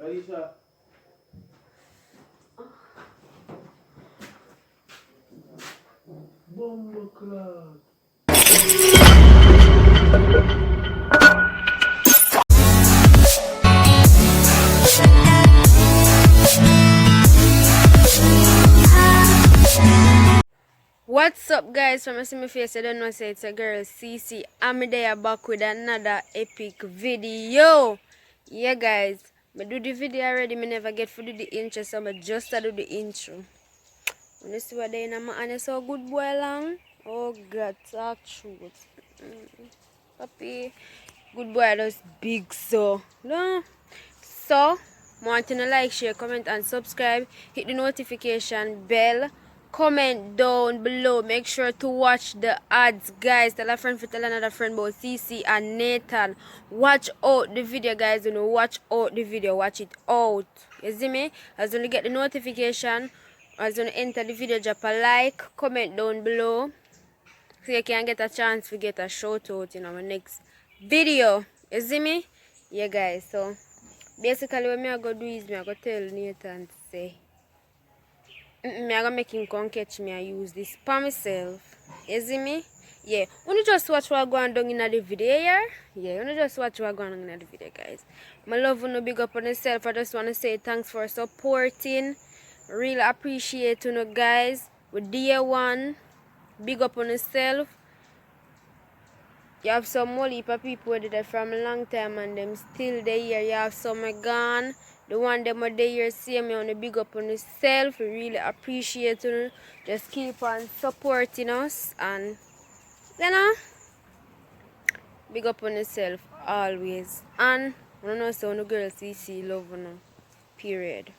Alicia. Bomba cloud. What's up, guys? From see my face, I don't know, say it's a girl CC. I'm there back with another epic video. Yeah, guys, I do the video already. I never get to do the intro, so I just do the intro. When you see what they in my and so good boy long. Oh God, talk truth. Puppy, good boy, that's big so. No, so want to like, share, comment, and subscribe. Hit the notification bell. Comment down below. Make sure to watch the ads, guys. Tell a friend to tell another friend about CC and Nathan. Watch out the video, guys. You know, watch out the video. Watch it out. You see me? As soon as you get the notification, as you enter the video, drop a like, comment down below, so you can get a chance to get a shout out in our next video. You see me? Yeah, guys. So basically, what I go do is I go tell Nathan to say, I go make him come catch me and use this for myself. You see me? Yeah. When you just watch what going on in the video here, yeah. When you just watch what going on in the video, guys. My love you, big up on yourself. I just want to say thanks for supporting. Really appreciate you, guys. With dear one, big up on yourself. You have some more people who did it from a long time and them still there. You have some gone. The one them are there see me on the big up on yourself. We really appreciate you. Just keep on supporting us and you know, big up on yourself always. And I don't know so the girls see love you know. Period.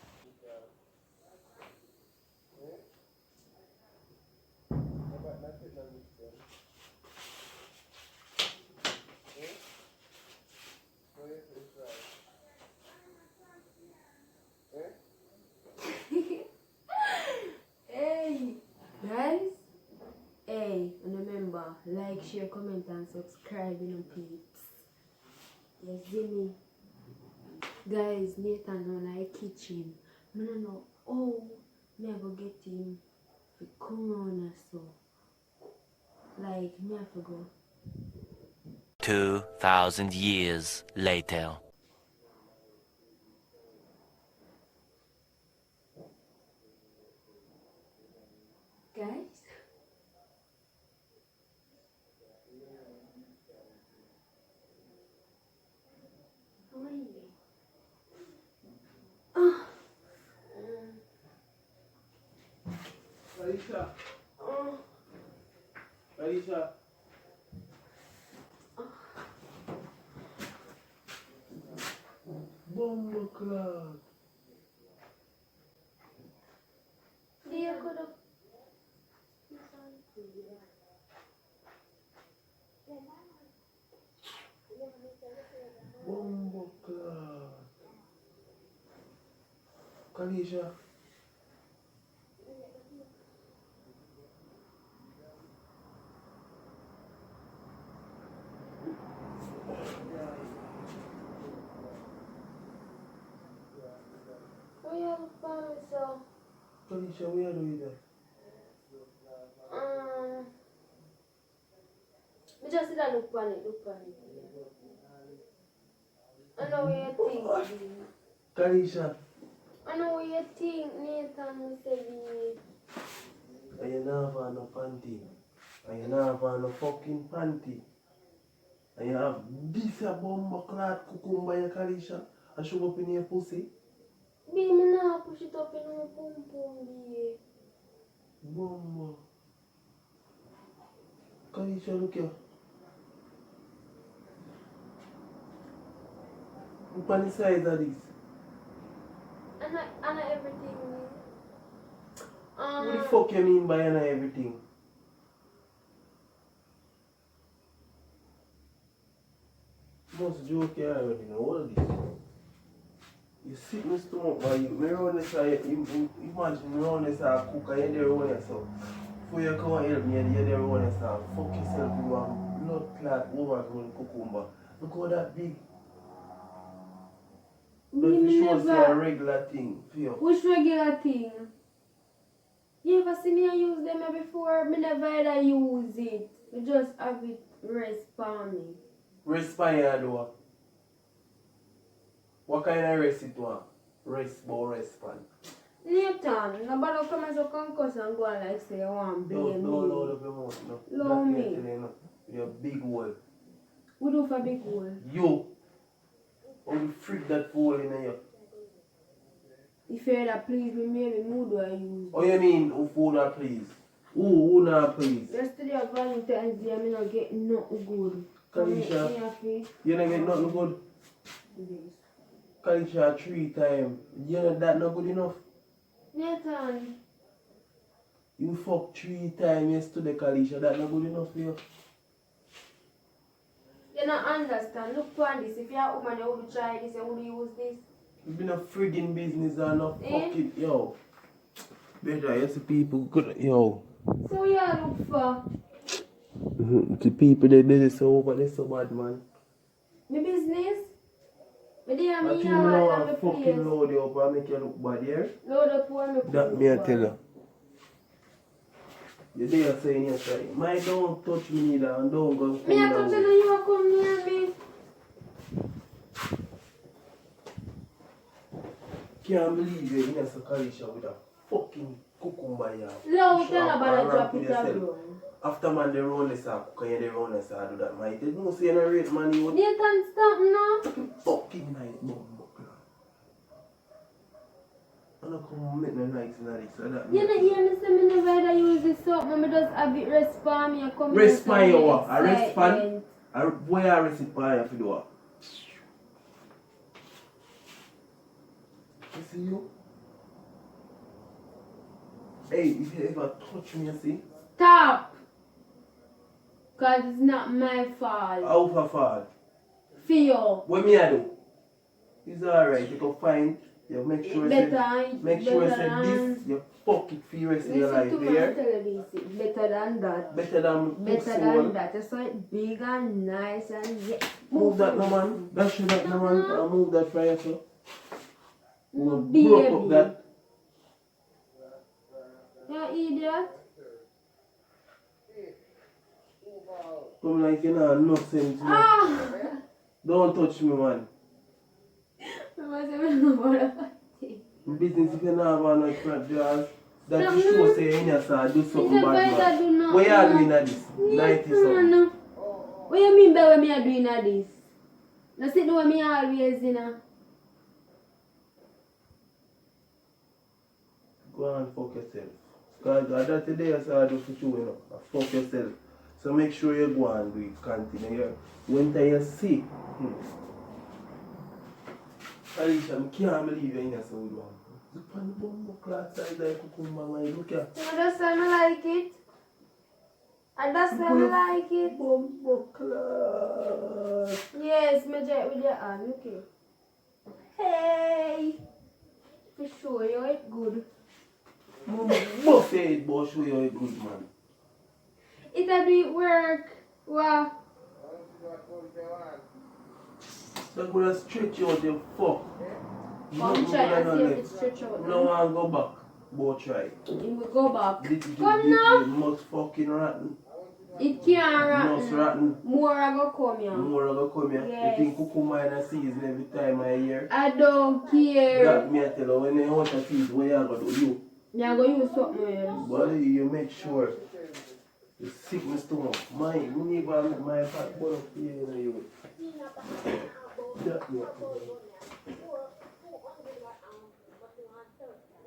Hey guys, hey, and remember, like, share, comment, and subscribe, you know, peeps. You see me? Guys, Nathan on my kitchen. I don't know, oh, me I go get him to come on so. Like, me have to go. 2,000 years later. Guys? How are you? Alicia. Alicia. Bomba cloud. Dia ko daw. Bomba cloud. Alicia. Alicia, where are you there? We just sit and look on it. I know what you think. Alicia. I know what you think, Nathan. We say And you never have no panty. And you never have no fucking panty. And you have this a bomba clot cucumber, you Alicia, and shove up in your pussy. B, me nah push it up in my pum pum, B. Bomba. Alicia, look here. Look on the size of this. And everything. What the fuck you mean by everything? Must joke here already now, all this. You sit in the stomach, but you run this, imagine you run this cook and you run yourself. Before you come and help me, you run yourself. Fuck yourself with one blood clot overgrown cucumber. Look how that big. But Me you show say a never. regular thing for you. Which regular thing? You ever see me use them before? Me never ever use it. You just have it rest for me. Rest by you do. What kind of rest it want? Rest but rest pan. Nathan, nobody come as a concourse and go and like say you want blame Don't me. load up your mouth, no. Low That me. tell you, no. With your big hole. Who do for big hole? You. How you freak that hole in you? If you ever please me, maybe mood do I use. Oh, you mean who not please? Who not please? Yesterday at Valentine's Day, I not get nothing good. Kalisha, you don't get nothing good. Kalisha 3 times. You know that not good enough? Nathan, You fuck 3 times yesterday, Kalisha. That not good enough for you? you don't understand. Look for this. If you're a woman, you would try this, you would use this. You been a friggin' business and not Eh? fucking, yo. Better, you see people good, yo. So you look for The people they do this so, but they so bad, man. my business? Me there I me think you yard know and I my fucking place. load you up and make you look bad, yeah? Load up for me. That me I tell you. You there saying yes, right? My don't touch me neither and don't go Me come a down touch with. and you come near me. Can't believe you in a Kalisha with a fucking cucumber here. Low, Push tell up about and a ramp drop with it yourself. down. After man they run this up, can you they run this up do that, man? You don't say no rate man, you would Nathan, stop now. fucking night bomb. I'm not come make no nights in this, so that You know, hear me say me never ever use this soap. Me just have it rest for me. I come here rest so pan you me what? A rest pan? excitement. Where I rest it pan you for do what? You see you? Hey, if you ever touch me, you see? Stop. Cause it's not my fault. How for fall? Feel. What me I do? It's alright, you can find, you make sure you say, make sure you say this, you fuck it for the rest of your life, Listen to here. my television. Better than that. Better than Better pussy than one. that. You saw it big and nice and yeah. Move that no man, that should that no man, and move that for yourself. No, Broke up baby. that. You idiot. Come like you know, no sense. Man. Ah! Don't touch me, man. I must have been about it. In business, if you not have no crap jars, that you show say you in your side, do something Never bad, do man. nothing. What you are doing at this? 90 something. No. What you mean by what me are doing at this? Now see the way me always, you know. Go and fuck yourself. Because that today I saw I do for you, you know. Fuck yourself. So make sure you go and do it. Continue. When you see. Alicia, I can't believe you're in a Saudi one. Look on the bumbo class side like cucumber, man. Look here. So that's why I like it. And that's why I like it. Bumbo class. Yes, me jet with your hand. Look here. Hey! For sure, you it good. Buff your head, but show you it good, man. It a do it work. Wow. So I'm gonna stretch out your fuck. Come try and see if it stretch out. No one go back. But try. It will go back. Little Come now. must fucking rotten. It can't Must rotten. rotten. More I go come here. More gonna come here. Yes. You think cucumber in a season every time of year? I don't care. That me I tell you, when you want a season, what you gonna do? You. Yeah, I'm going to use something else. Buddy, you make sure you sick my stomach. Mine, we need to make my fat bone up here in you. That me.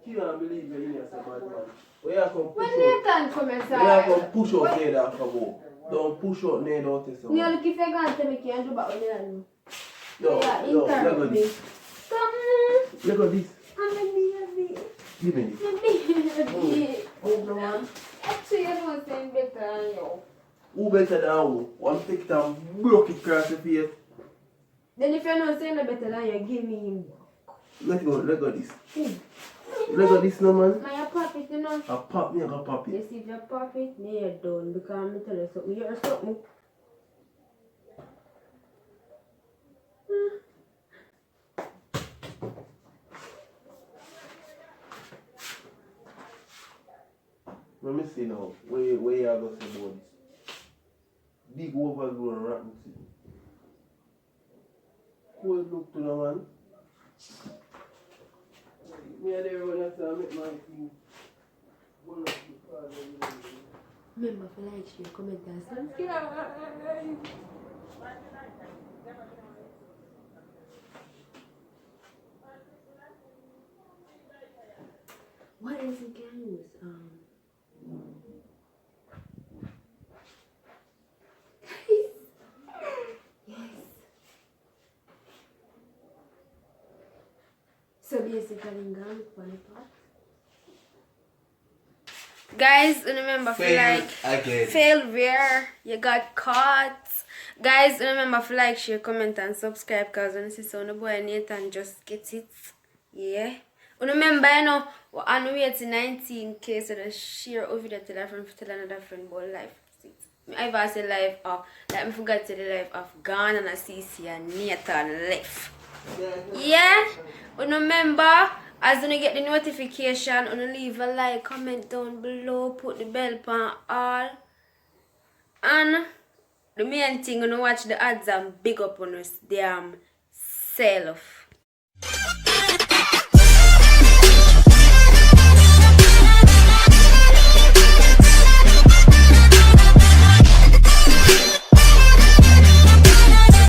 You can't believe you're in here, so bad man. Where you come When push Nathan out? come Where you inside. come push out there that for go? Don't push out there, don't test You someone. look if you're going to tell me, can do back with me. Yo, Yeah, look interrupt at me. this. Come. Look at this. I'm a baby. Give me this. I'm a baby. Move the man. Actually, I don't say better than you. Who better than who? One take it and broke it across the face. Then if you're not saying no better than you, give me him. Let go this. Look at this no man. My pop it, you know. I pop me, I can pop it. Yes, if you pop it, then you're done. Because I'm tell you something. You're something. Let me see now. Where you are going to say about this? Big overgrown rotten city. Who it look to the man? Me and everyone else I make my thing. One of the cars Remember to like, share, comment and subscribe. What else we can use? Yes. So basically, I'm going to put it pot. Guys, remember to like, fail where you got caught. Guys, remember to like, share, comment and subscribe because when you see so the boy Nathan just gets it. Yeah. Remember, you know, we're on the way to 19k, so just share a video to that friend, tell another friend about life. I ever say live off, like I forgot to the live off Ghana and CC and Nathan left. Yeah? Remember, as you get the notification, you leave a like, comment down below, put the bell on all. And the main thing, you watch the ads and big up on us damn self.